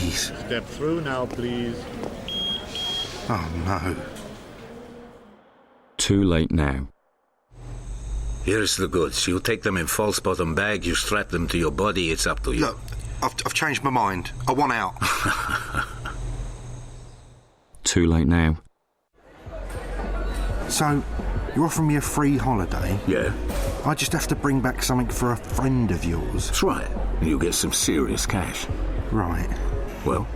please. Step through now, please. Oh, no. Too late now. Here's the goods. You take them in false bottom bag, you strap them to your body, it's up to you. Look, I've changed my mind. I want out. Too late now. So, you're offering me a free holiday? Yeah, I just have to bring back something for a friend of yours. that's right. You get some serious cash. Right. Well,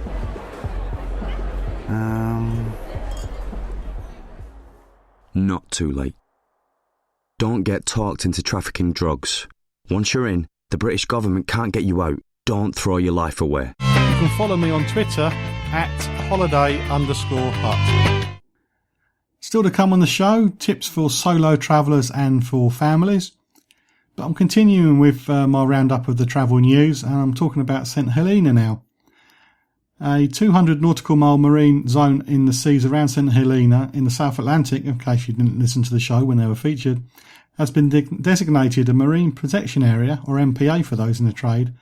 Not too late. Don't get talked into trafficking drugs. Once you're in, the British government can't get you out. Don't throw your life away. You can follow me on Twitter @holiday_hut. Still to come on the show, tips for solo travellers and for families. But I'm continuing with my roundup of the travel news, and I'm talking about St Helena now. A 200 nautical mile marine zone in the seas around St Helena in the South Atlantic, in case you didn't listen to the show when they were featured, has been designated a Marine Protection Area, or MPA for those in the trade,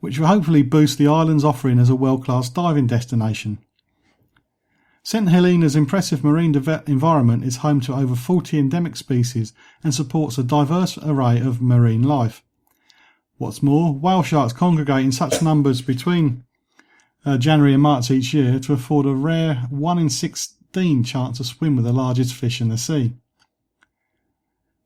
which will hopefully boost the island's offering as a world-class diving destination. St Helena's impressive marine environment is home to over 40 endemic species and supports a diverse array of marine life. What's more, whale sharks congregate in such numbers between January and March each year to afford a rare 1 in 16 chance to swim with the largest fish in the sea.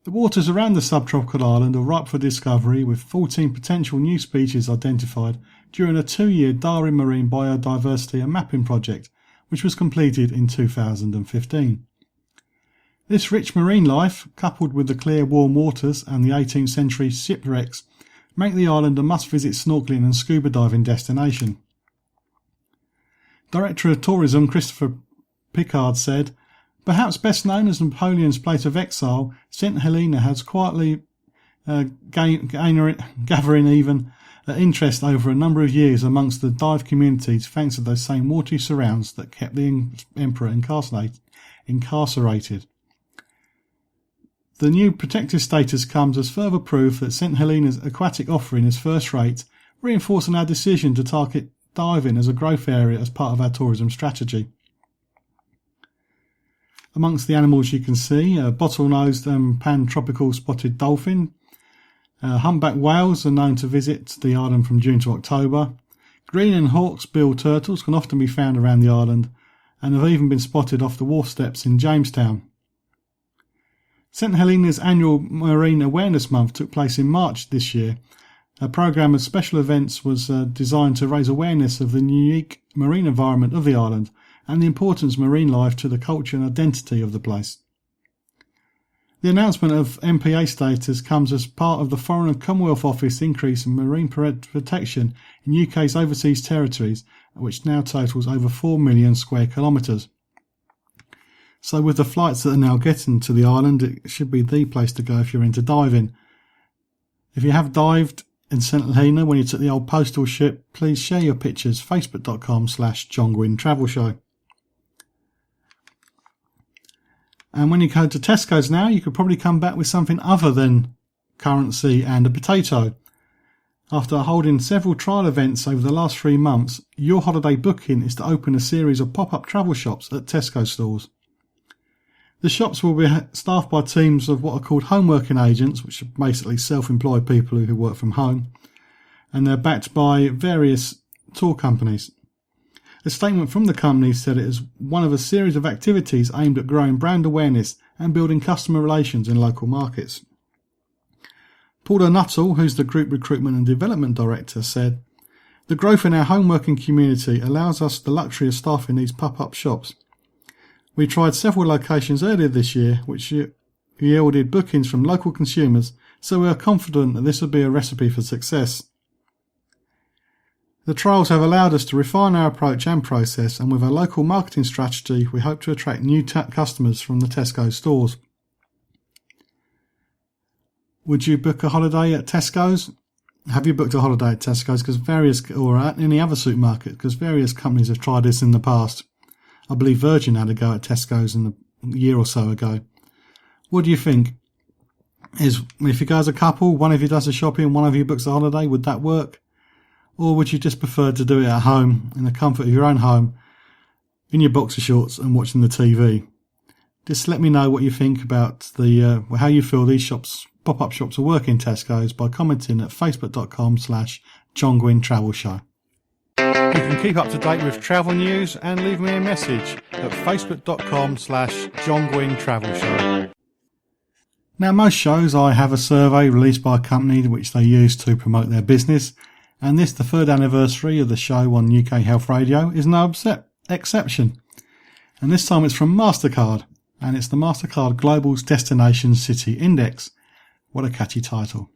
The waters around the subtropical island are ripe for discovery, with 14 potential new species identified during a 2-year Darwin Marine Biodiversity and Mapping project, which was completed in 2015. This rich marine life, coupled with the clear warm waters and the 18th century shipwrecks, make the island a must-visit snorkelling and scuba diving destination. Director of Tourism Christopher Pickard said, "Perhaps best known as Napoleon's place of exile, St Helena has quietly gathering even interest over a number of years amongst the dive communities, thanks to those same watery surrounds that kept the emperor incarcerated. The new protected status comes as further proof that St Helena's aquatic offering is first-rate, reinforcing our decision to target diving as a growth area as part of our tourism strategy." Amongst the animals you can see, a bottle-nosed and pan-tropical spotted dolphin. Humpback whales are known to visit the island from June to October. Green and hawksbill turtles can often be found around the island and have even been spotted off the wharf steps in Jamestown. St Helena's annual Marine Awareness Month took place in March this year. A programme of special events was designed to raise awareness of the unique marine environment of the island and the importance of marine life to the culture and identity of the place. The announcement of MPA status comes as part of the Foreign and Commonwealth Office increase in marine protection in UK's overseas territories, which now totals over 4 million square kilometres. So with the flights that are now getting to the island, it should be the place to go if you're into diving. If you have dived in St Helena when you took the old postal ship, please share your pictures, facebook.com/John Guinn Travel Show. And when you go to Tesco's now, you could probably come back with something other than currency and a potato. After holding several trial events over the last 3 months, your holiday booking is to open a series of pop-up travel shops at Tesco stores. The shops will be staffed by teams of what are called home working agents, which are basically self-employed people who work from home, and they're backed by various tour companies. A statement from the company said it is one of a series of activities aimed at growing brand awareness and building customer relations in local markets. Paula Nuttall, who's the Group Recruitment and Development Director, said, "The growth in our home working community allows us the luxury of staffing these pop-up shops. We tried several locations earlier this year, which yielded bookings from local consumers, so we are confident that this will be a recipe for success. The trials have allowed us to refine our approach and process, and with our local marketing strategy, we hope to attract new customers from the Tesco stores." Would you book a holiday at Tesco's? Have you booked a holiday at Tesco's? Or at any other supermarket? Because various companies have tried this in the past. I believe Virgin had a go at Tesco's a year or so ago. What do you think? If you go as a couple, one of you does the shopping, one of you books a holiday, would that work? Or would you just prefer to do it at home, in the comfort of your own home, in your boxer shorts and watching the TV? Just let me know what you think about how you feel these pop-up shops will work in Tesco's by commenting at facebook.com/John Guinn Travel Show. You can keep up to date with travel news and leave me a message at facebook.com/John Guinn Travel Show. Now, most shows I have a survey released by a company which they use to promote their business, and this, the 3rd anniversary of the show on UK Health Radio, is no exception. And this time it's from MasterCard, and it's the MasterCard Global Cities City Index. What a catchy title.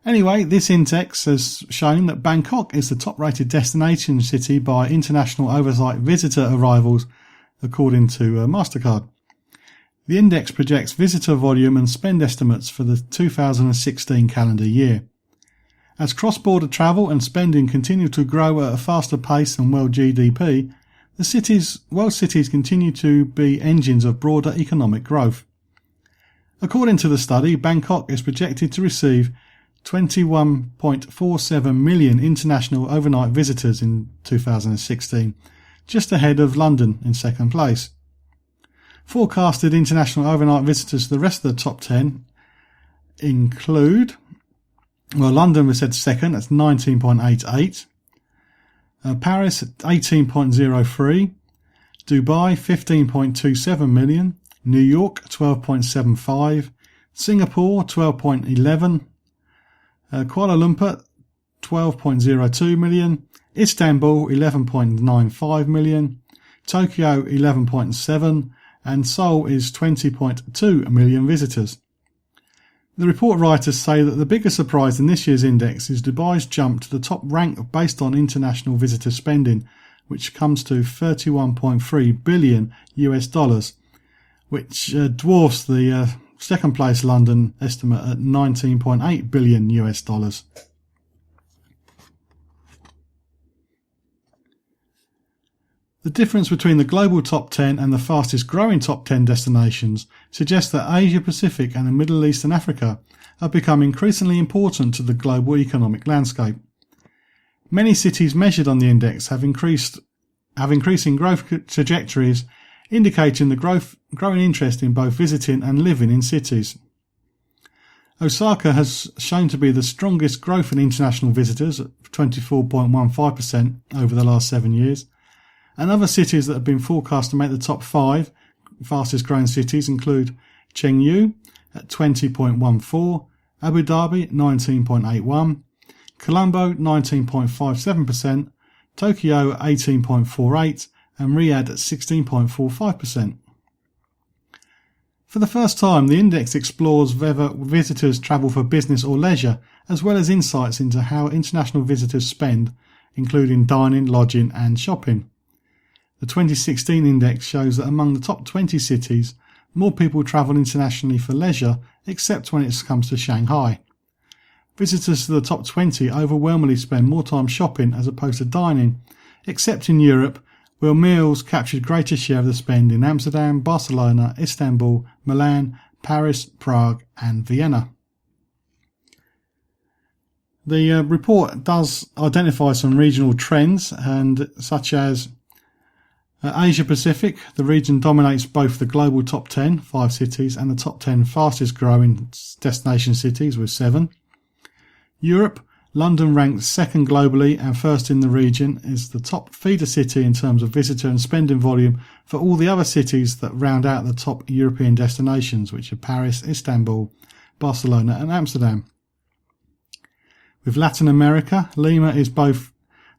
Anyway, this index has shown that Bangkok is the top-rated destination city by international oversight visitor arrivals, according to MasterCard. The index projects visitor volume and spend estimates for the 2016 calendar year. As cross-border travel and spending continue to grow at a faster pace than world GDP, world cities continue to be engines of broader economic growth. According to the study, Bangkok is projected to receive 21.47 million international overnight visitors in 2016, just ahead of London in second place. Forecasted international overnight visitors to the rest of the top 10 include, London was said second, that's 19.88, Paris 18.03, Dubai 15.27 million, New York 12.75, Singapore 12.11, Kuala Lumpur 12.02 million, Istanbul 11.95 million, Tokyo 11.7, and Seoul is 20.2 million visitors. The report writers say that the biggest surprise in this year's index is Dubai's jump to the top rank based on international visitor spending, which comes to $31.3 billion, which dwarfs the second place London estimate at $19.8 billion. The difference between the global top 10 and the fastest growing top 10 destinations suggests that Asia Pacific and the Middle East and Africa have become increasingly important to the global economic landscape. Many cities measured on the index have increasing growth trajectories, indicating the growing interest in both visiting and living in cities. Osaka has shown to be the strongest growth in international visitors at 24.15% over the last 7 years. And other cities that have been forecast to make the top 5 fastest growing cities include Chengdu at 20.14, Abu Dhabi at 19.81, Colombo 19.57%, Tokyo at 18.48, and Riyadh at 16.45%. For the first time, the index explores whether visitors travel for business or leisure, as well as insights into how international visitors spend, including dining, lodging and shopping. The 2016 index shows that among the top 20 cities, more people travel internationally for leisure, except when it comes to Shanghai. Visitors to the top 20 overwhelmingly spend more time shopping as opposed to dining, except in Europe, where meals captured greater share of the spend in Amsterdam, Barcelona, Istanbul, Milan, Paris, Prague and Vienna. The report does identify some regional trends, and such as Asia Pacific. The region dominates both the global top 10, 5 cities, and the top 10 fastest growing destination cities with 7. Europe, London ranks second globally and first in the region, is the top feeder city in terms of visitor and spending volume for all the other cities that round out the top European destinations, which are Paris, Istanbul, Barcelona and Amsterdam. With Latin America, Lima is both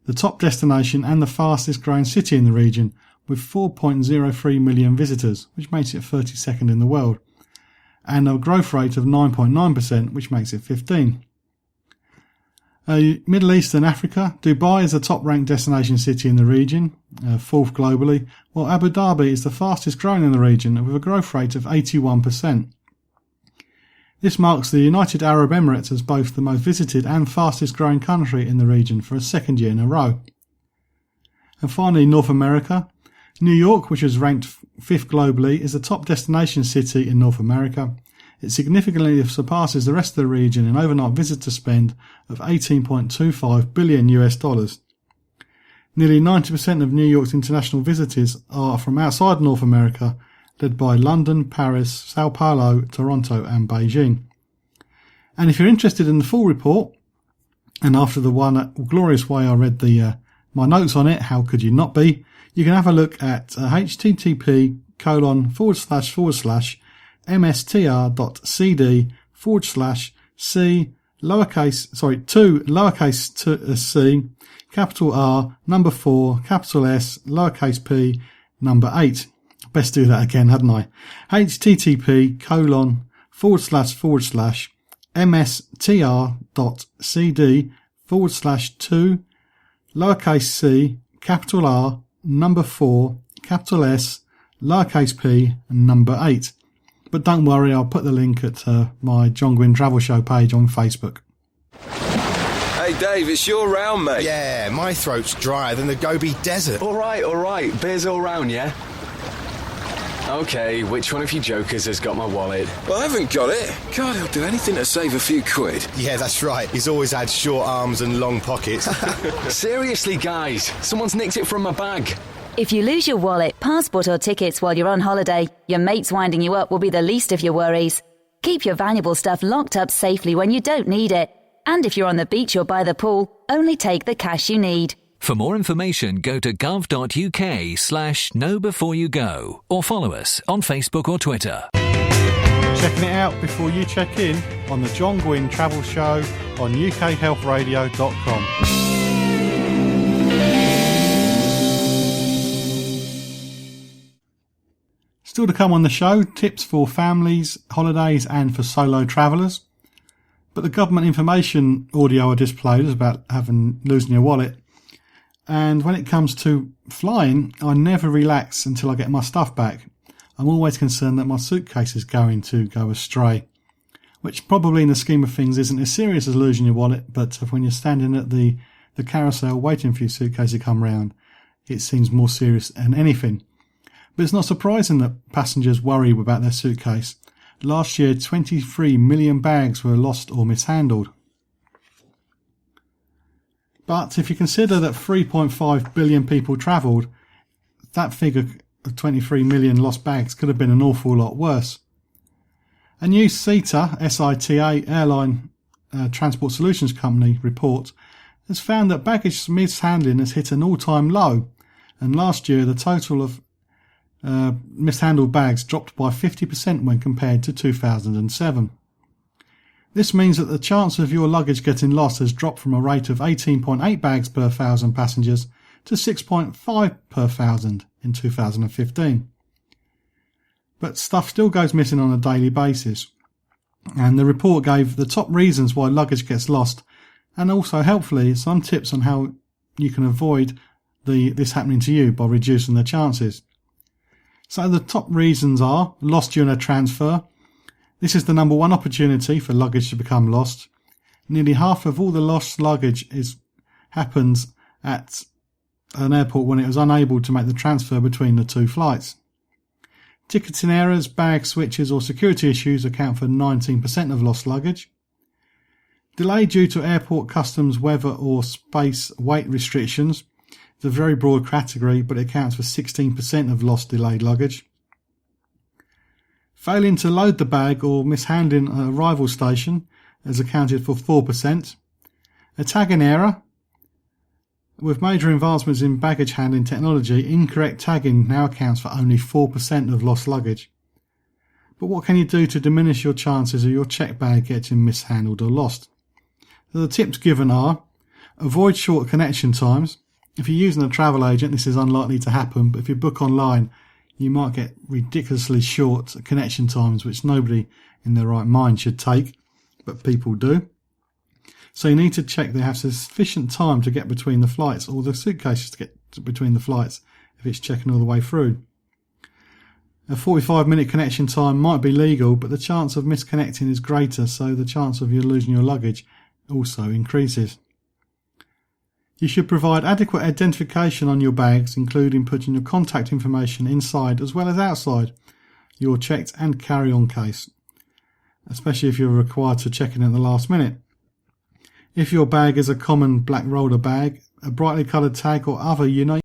the top destination and the fastest growing city in the region, with 4.03 million visitors, which makes it 32nd in the world, and a growth rate of 9.9%, which makes it 15. Middle East and Africa, Dubai is the top-ranked destination city in the region, 4th globally, while Abu Dhabi is the fastest growing in the region with a growth rate of 81%. This marks the United Arab Emirates as both the most visited and fastest growing country in the region for a second year in a row. And finally, North America. New York, which was ranked 5th globally, is the top destination city in North America. It significantly surpasses the rest of the region in overnight visitor spend of $18.25 billion. Nearly 90% of New York's international visitors are from outside North America, led by London, Paris, Sao Paulo, Toronto and Beijing. And if you're interested in the full report, and after the one glorious way I read my notes on it, how could you not be? You can have a look at http://mstr.cd/c c, capital R, number 4, capital S, lowercase p, number 8. Best do that again, hadn't I? http://mstr.cd/2, lowercase c, capital R, number 4, capital S, lowercase p, and number 8. But don't worry, I'll put the link at my John Guinn Travel Show page on Facebook. Hey Dave, it's your round, mate. Yeah, my throat's drier than the Gobi Desert. All right. Beers all round, yeah? Okay, which one of you jokers has got my wallet? Well, I haven't got it. God, he'll do anything to save a few quid. Yeah, that's right. He's always had short arms and long pockets. Seriously, guys, someone's nicked it from my bag. If you lose your wallet, passport or tickets while you're on holiday, your mates winding you up will be the least of your worries. Keep your valuable stuff locked up safely when you don't need it. And if you're on the beach or by the pool, only take the cash you need. For more information, go to gov.uk/knowbeforeyougo or follow us on Facebook or Twitter. Checking it out before you check in on the John Guinn Travel Show on ukhealthradio.com. Still to come on the show, tips for families, holidays and for solo travellers. But the government information audio I just played is about losing your wallet. And when it comes to flying, I never relax until I get my stuff back. I'm always concerned that my suitcase is going to go astray, which probably in the scheme of things isn't as serious as losing your wallet, but when you're standing at the carousel waiting for your suitcase to come round, it seems more serious than anything. But it's not surprising that passengers worry about their suitcase. Last year, 23 million bags were lost or mishandled. But if you consider that 3.5 billion people travelled, that figure of 23 million lost bags could have been an awful lot worse. A new SITA airline transport solutions company report has found that baggage mishandling has hit an all-time low, and last year the total of mishandled bags dropped by 50% when compared to 2007. This means that the chance of your luggage getting lost has dropped from a rate of 18.8 bags per 1,000 passengers to 6.5 per 1,000 in 2015. But stuff still goes missing on a daily basis, and the report gave the top reasons why luggage gets lost and also helpfully some tips on how you can avoid this happening to you by reducing the chances. So the top reasons are lost during a transfer. This is the number one opportunity for luggage to become lost. Nearly half of all the lost luggage happens at an airport when it was unable to make the transfer between the two flights. Ticketing errors, bag switches or security issues account for 19% of lost luggage. Delay due to airport customs, weather or space weight restrictions. It's a very broad category, but it accounts for 16% of lost delayed luggage. Failing to load the bag or mishandling at arrival station has accounted for 4%. A tagging error. With major advancements in baggage handling technology, incorrect tagging now accounts for only 4% of lost luggage. But what can you do to diminish your chances of your checked bag getting mishandled or lost? So the tips given are: avoid short connection times. If you're using a travel agent, this is unlikely to happen, but if you book online, you might get ridiculously short connection times, which nobody in their right mind should take, but people do. So you need to check they have sufficient time to get between the flights, or the suitcases to get between the flights if it's checking all the way through. A 45-minute connection time might be legal, but the chance of misconnecting is greater, so the chance of you losing your luggage also increases. You should provide adequate identification on your bags, including putting your contact information inside as well as outside your checked and carry-on case. especially if you're required to check in at the last minute. If your bag is a common black roller bag, a brightly coloured tag or other unique